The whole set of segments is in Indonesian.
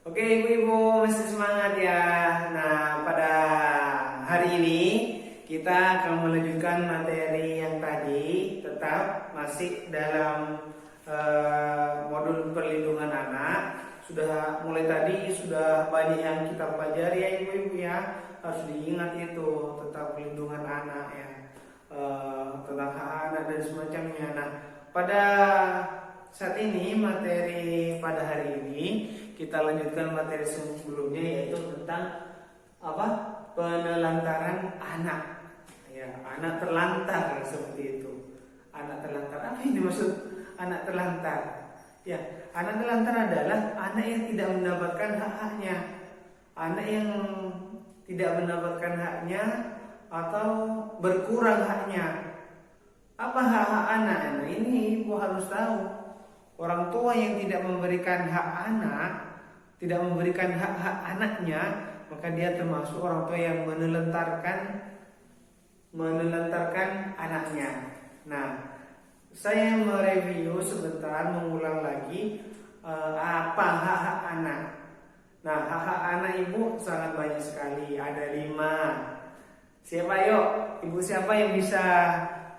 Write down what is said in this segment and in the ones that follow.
Oke ibu-ibu masih semangat ya. Nah pada hari ini kita akan melanjutkan materi yang tadi, tetap masih dalam modul perlindungan anak. Sudah mulai tadi sudah banyak yang kita pelajari ya ibu-ibu ya. Harus diingat itu tentang perlindungan anak ya, tentang hak anak dan semacamnya. Nah pada saat ini materi pada hari ini kita lanjutkan materi sebelumnya, yaitu tentang apa? Penelantaran anak. Ya, anak terlantar seperti itu. Anak terlantar, apa ini maksud anak terlantar? Ya, anak terlantar adalah anak yang tidak mendapatkan hak-haknya. Anak yang tidak mendapatkan haknya atau berkurang haknya. Apa hak-hak anak? Nah, ini ibu harus tahu. Orang tua yang tidak memberikan hak anak, tidak memberikan hak-hak anaknya, maka dia termasuk orang tua yang menelantarkan anaknya. Nah, saya mereview sebentar, mengulang lagi apa hak-hak anak. Nah, hak-hak anak ibu sangat banyak sekali, ada 5. Siapa yuk? Ibu siapa yang bisa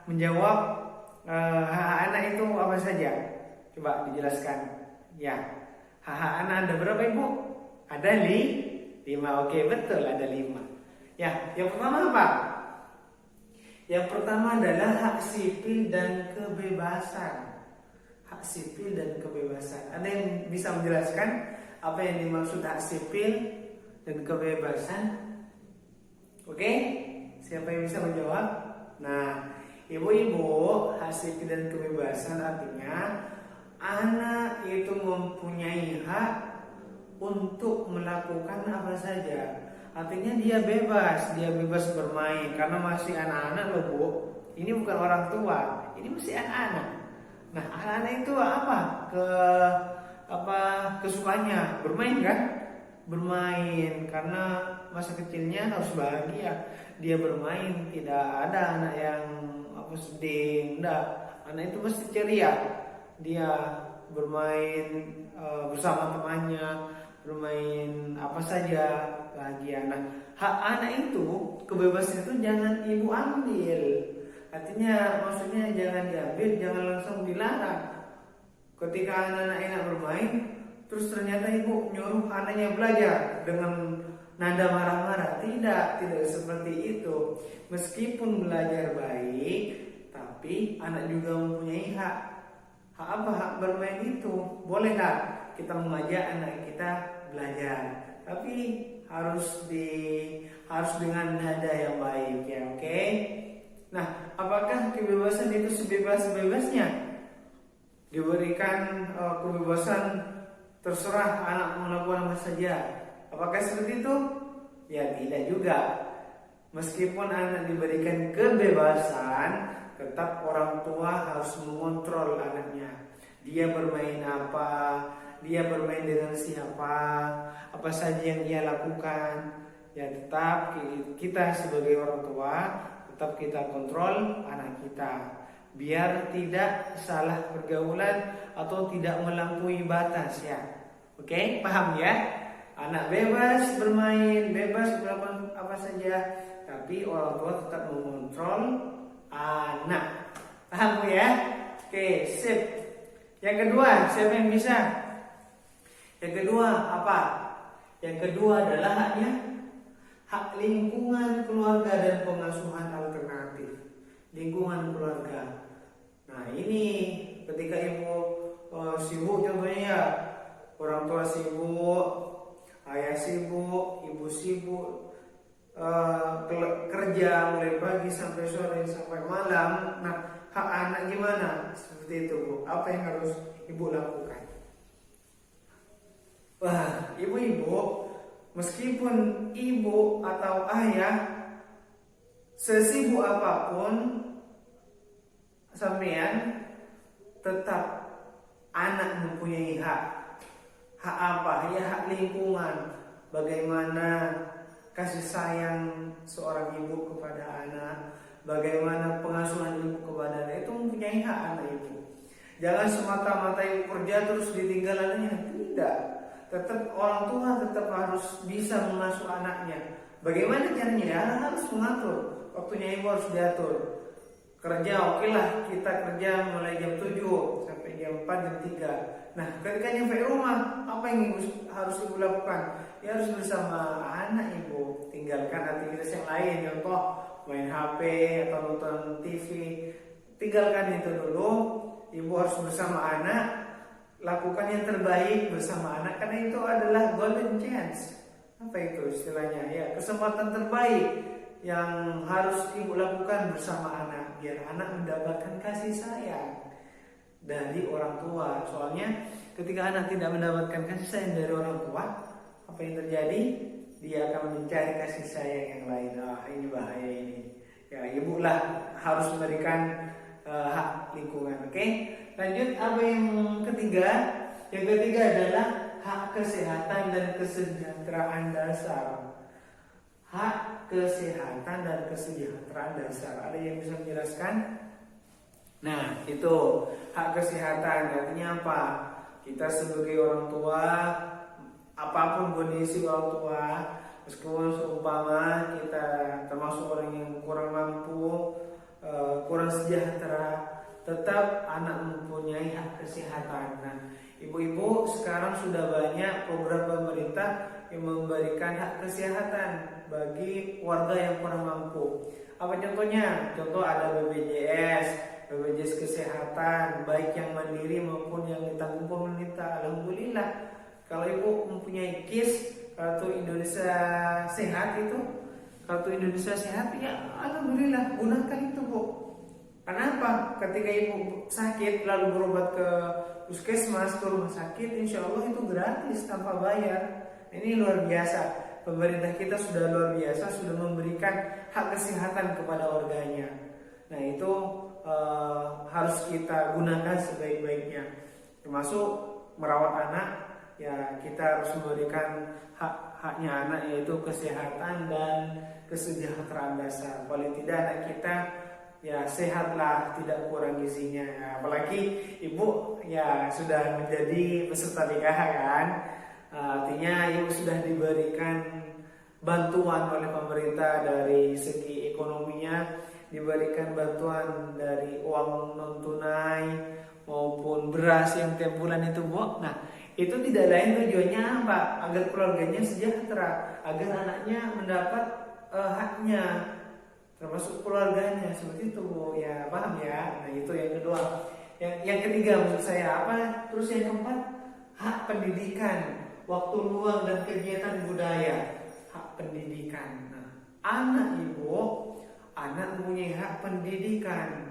menjawab hak-hak anak itu apa saja? Coba dijelaskan. Ya, hak anak ada berapa ibu? Ada 5. Oke, betul, ada 5. Ya, yang pertama apa? Yang pertama adalah hak sipil dan kebebasan. Hak sipil dan kebebasan. Ada yang bisa menjelaskan apa yang dimaksud hak sipil dan kebebasan? Oke, siapa yang bisa menjawab? Nah, ibu-ibu, hak sipil dan kebebasan artinya anak itu mempunyai hak untuk melakukan apa saja. Artinya dia bebas bermain karena masih anak-anak loh bu. Ini bukan orang tua, ini masih anak-anak. Nah, anak-anak itu kesukaannya bermain kan? Bermain karena masa kecilnya harus bahagia. Dia bermain, tidak ada anak yang sedih, enggak. Anak itu mesti ceria. Dia bermain bersama temannya, bermain apa saja, bahagia. Nah, hak anak itu, kebebasan itu jangan ibu ambil. Artinya maksudnya jangan diambil, jangan langsung dilarang. Ketika anak-anak enak bermain, terus ternyata ibu nyuruh anaknya belajar dengan nada marah-marah. Tidak seperti itu. Meskipun belajar baik, tapi anak juga mempunyai hak. Hak apa? Hak bermain itu. Boleh nggak kita mengajak anak kita belajar? Tapi harus dengan nada yang baik ya, oke? Nah, apakah kebebasan itu sebebas-bebasnya? Diberikan kebebasan terserah anak melakukan apa saja. Apakah seperti itu? Ya tidak juga. Meskipun anak diberikan kebebasan, tetap orang tua harus mengontrol anaknya. Dia bermain apa, dia bermain dengan siapa, apa saja yang dia lakukan. Ya tetap kita sebagai orang tua, tetap kita kontrol anak kita. Biar tidak salah pergaulan atau tidak melampaui batas ya. Oke, paham ya? Anak bebas bermain, bebas melakukan apa saja, tapi orang tua tetap mengontrol anak. Paham ya? Oke, sip. Yang kedua, siapa yang bisa? Yang kedua apa? Yang kedua adalah hak lingkungan keluarga dan pengasuhan alternatif. Lingkungan keluarga. Nah, ini ketika ibu sibuk contohnya ya, orang tua sibuk, ayah sibuk, ibu sibuk, kerja mulai pagi sampai sore sampai malam. Nah, hak anak gimana? Seperti itu bu. Apa yang harus ibu lakukan? Wah, ibu-ibu, meskipun ibu atau ayah sesibuk apapun sampean, tetap anak mempunyai hak. Hak apa? Ya hak lingkungan. Bagaimana kasih sayang seorang ibu kepada anak, bagaimana pengasuhan ibu kepada anak, itu mempunyai hak anak ibu. Jangan semata-mata ibu kerja terus ditinggal anaknya. Tidak. tetap orang tua tetap harus bisa mengasuh anaknya. Bagaimana caranya? Ya harus mengatur. Waktunya ibu harus diatur. Kerja oke lah, kita kerja mulai jam 7 sampai jam 4 jam 3. Nah, ketika nyampe rumah, apa yang harus ibu lakukan? Ya harus bersama anak ibu. Tinggalkan aktivitas yang lain, contoh main HP atau nonton TV. Tinggalkan itu dulu. Ibu harus bersama anak, lakukan yang terbaik bersama anak, karena itu adalah golden chance. Apa itu istilahnya? Ya, kesempatan terbaik yang harus ibu lakukan bersama anak, biar anak mendapatkan kasih sayang dari orang tua. Soalnya ketika anak tidak mendapatkan kasih sayang dari orang tua, apa yang terjadi? Dia akan mencari kasih sayang yang lain. Ini bahaya ini. Ya, ibu lah harus memberikan hak lingkungan. Oke? Lanjut, apa yang ketiga? Yang ketiga adalah hak kesehatan dan kesejahteraan dasar. Hak kesehatan dan kesejahteraan dasar. Ada yang bisa menjelaskan? Nah, itu hak kesehatan artinya apa? Kita sebagai orang tua, apapun kondisi orang tua, meskipun seumpama kita termasuk orang yang kurang mampu, kurang sejahtera, tetap anak mempunyai hak kesehatan. Nah, ibu-ibu sekarang sudah banyak program pemerintah yang memberikan hak kesehatan bagi warga yang kurang mampu. Apa contohnya? Contoh ada BPJS kesehatan, baik yang mandiri maupun yang ditanggung pemerintah. Alhamdulillah, kalau ibu mempunyai KIS, kartu Indonesia Sehat itu, kartu Indonesia Sehat, ya alhamdulillah, gunakan itu bu. Kenapa? Ketika ibu sakit lalu berobat ke puskesmas, ke rumah sakit, insya Allah itu gratis tanpa bayar. Ini luar biasa. Pemerintah kita sudah luar biasa, sudah memberikan hak kesehatan kepada warganya. Nah itu harus kita gunakan sebaik-baiknya. Termasuk merawat anak, ya kita harus memberikan haknya anak, yaitu kesehatan dan kesejahteraan dasar. Paling tidak anak kita ya sehatlah, tidak kurang gizinya. Apalagi ibu ya sudah menjadi peserta nikah kan. Artinya ibu sudah diberikan bantuan oleh pemerintah dari segi ekonominya, diberikan bantuan dari uang non tunai maupun beras yang tiap bulan itu bu. Nah itu tidak lain tujuannya apa? Agar keluarganya sejahtera, agar anaknya mendapat haknya, termasuk keluarganya, seperti itu bu. Ya paham ya. Nah itu yang kedua. Yang ketiga maksud saya apa? Terus yang keempat, hak pendidikan, waktu luang dan kegiatan budaya. Hak pendidikan. Nah, anak mempunyai hak pendidikan,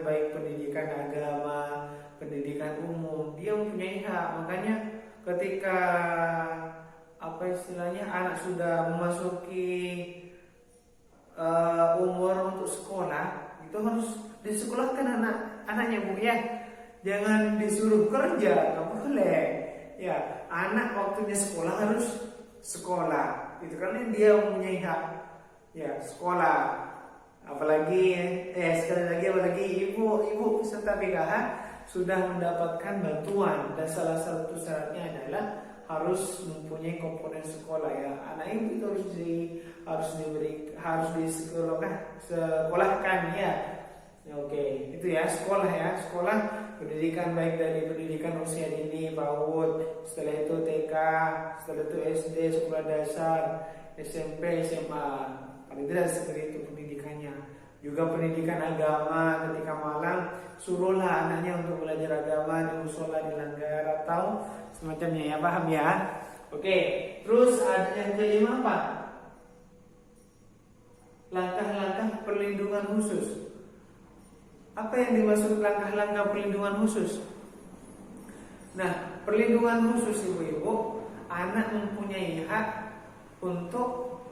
baik pendidikan agama, pendidikan umum, dia mempunyai hak. Makanya ketika anak sudah memasuki umur untuk sekolah, itu harus disekolahkan anaknya bu ya. Jangan disuruh kerja, nggak boleh. Ya, anak waktunya sekolah harus sekolah. Itu karena dia mempunyai hak ya sekolah. Apalagi ibu peserta PKH sudah mendapatkan bantuan, dan salah satu syaratnya adalah harus mempunyai komponen sekolah ya. Anak ibu itu harus disekolahkan ya. Oke, itu ya sekolah pendidikan, baik dari pendidikan usia dini PAUD, setelah itu TK, setelah itu SD, sekolah dasar, SMP, SMA. Paling tidak seperti itu pendidikannya. Juga pendidikan agama, ketika malam suruhlah anaknya untuk belajar agama di musola, di langgar atau semacamnya ya, paham ya? Oke, terus ada yang kelima apa? Langkah-langkah perlindungan khusus. Apa yang dimaksud langkah-langkah perlindungan khusus? Nah, perlindungan khusus ibu-ibu, anak mempunyai hak untuk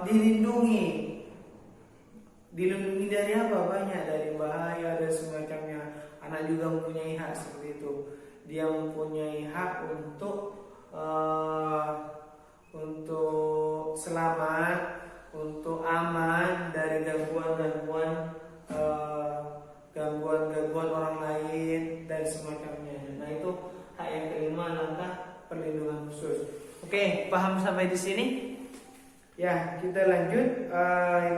dilindungi dari apa? Banyak, dari bahaya dan semacamnya. Anak juga mempunyai hak seperti itu. Dia mempunyai hak untuk selamat, untuk aman dari gangguan orang lain dan semacamnya. Nah itu hak yang kelima, langkah perlindungan Oke, paham sampai di sini? Ya, kita lanjut,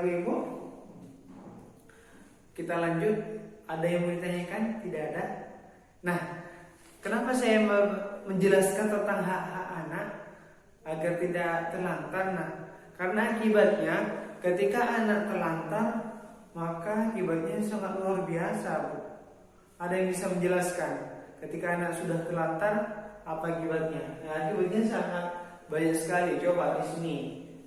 ibu-ibu. Kita lanjut. Ada yang mau ditanyakan? Tidak ada. Nah, kenapa saya menjelaskan tentang hak-hak anak agar tidak terlantar? Nah, karena akibatnya ketika anak terlantar, maka akibatnya sangat luar biasa, Bu. Ada yang bisa menjelaskan ketika anak sudah terlantar apa akibatnya? Nah, akibatnya sangat banyak sekali. Coba di sini,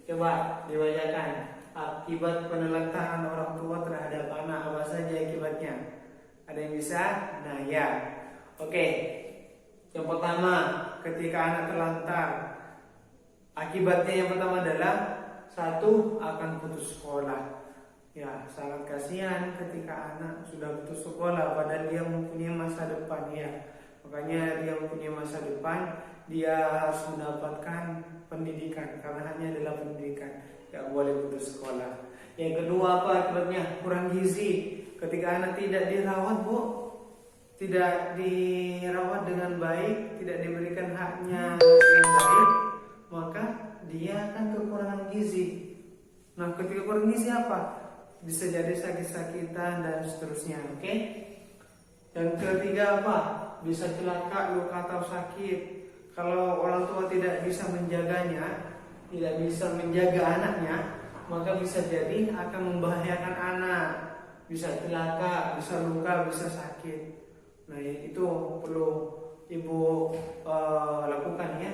coba dibacakan. Akibat penelantaran orang tua terhadap anak, apa saja akibatnya? Ada yang bisa? Nah ya, oke. Yang pertama, ketika anak terlantar, akibatnya yang pertama adalah satu, akan putus sekolah. Ya, sangat kasihan ketika anak sudah putus sekolah, padahal dia mempunyai masa depan ya. Makanya dia mempunyai masa depan, dia harus mendapatkan pendidikan karena hanya adalah pendidikan. Tidak boleh putus sekolah. Yang kedua apa akibatnya? Kurang gizi. Ketika anak tidak dirawat, Bu, tidak dirawat dengan baik, tidak diberikan haknya dengan baik, maka dia akan kekurangan gizi. Nah, ketika kurang gizi apa? Bisa jadi sakit-sakitan dan seterusnya. Oke? Yang ketiga apa? Bisa celaka, luka atau sakit. Kalau orang tua tidak bisa menjaganya, tidak bisa menjaga anaknya, maka bisa jadi akan membahayakan anak, bisa celaka, bisa luka, bisa sakit. Nah, itu perlu ibu lakukan ya.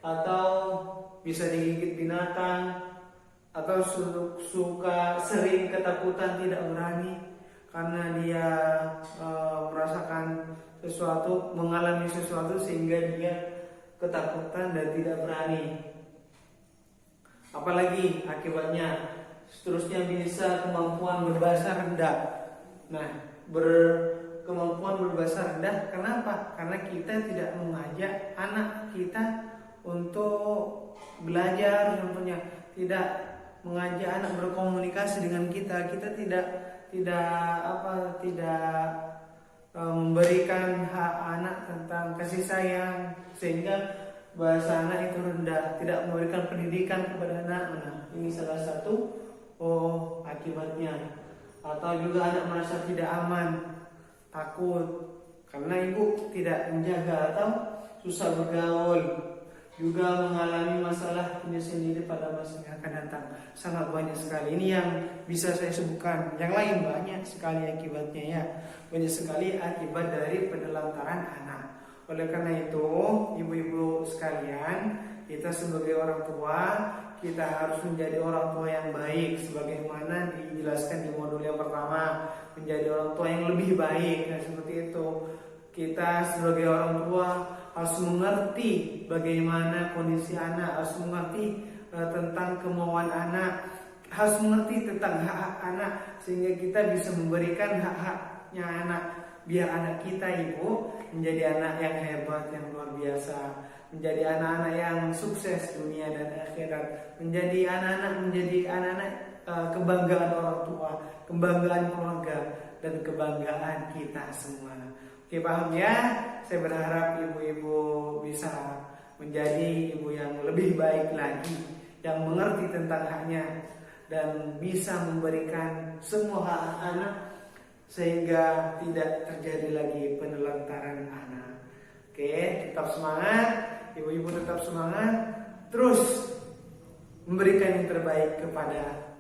Atau bisa digigit binatang, atau suka sering ketakutan, tidak berani karena dia merasakan sesuatu, mengalami sesuatu sehingga dia ketakutan dan tidak berani. Apalagi akibatnya seterusnya bisa kemampuan berbahasa rendah. Nah, kemampuan berbahasa rendah kenapa? Karena kita tidak mengajak anak kita untuk belajar, contohnya tidak mengajak anak berkomunikasi dengan kita. Kita tidak memberikan hak anak tentang kasih sayang, sehingga bahasa anak itu rendah, tidak memberikan pendidikan kepada anak. Nah, ini salah satu akibatnya. Atau juga anak merasa tidak aman, takut karena ibu tidak menjaga atau susah bergaul, juga mengalami masalah punya sendiri pada masa yang akan datang. Sangat banyak sekali. Ini yang bisa saya sebutkan. Yang lain banyak sekali akibatnya ya. Banyak sekali akibat dari penelantaran anak. Oleh karena itu, ibu-ibu sekalian, kita sebagai orang tua, kita harus menjadi orang tua yang baik, sebagaimana dijelaskan di modul yang pertama, menjadi orang tua yang lebih baik. Nah, seperti itu. Kita sebagai orang tua harus mengerti bagaimana kondisi anak, harus mengerti tentang kemauan anak, harus mengerti tentang hak-hak anak, sehingga kita bisa memberikan hak-haknya anak. Biar anak kita, ibu, menjadi anak yang hebat, yang luar biasa, menjadi anak-anak yang sukses dunia dan akhirat, menjadi anak-anak kebanggaan orang tua, kebanggaan keluarga, dan kebanggaan kita semua. Oke, paham ya? Saya berharap ibu-ibu bisa menjadi ibu yang lebih baik lagi, yang mengerti tentang haknya dan bisa memberikan semua hak anak, sehingga tidak terjadi lagi penelantaran anak. Oke, tetap semangat, ibu-ibu tetap semangat, terus memberikan yang terbaik kepada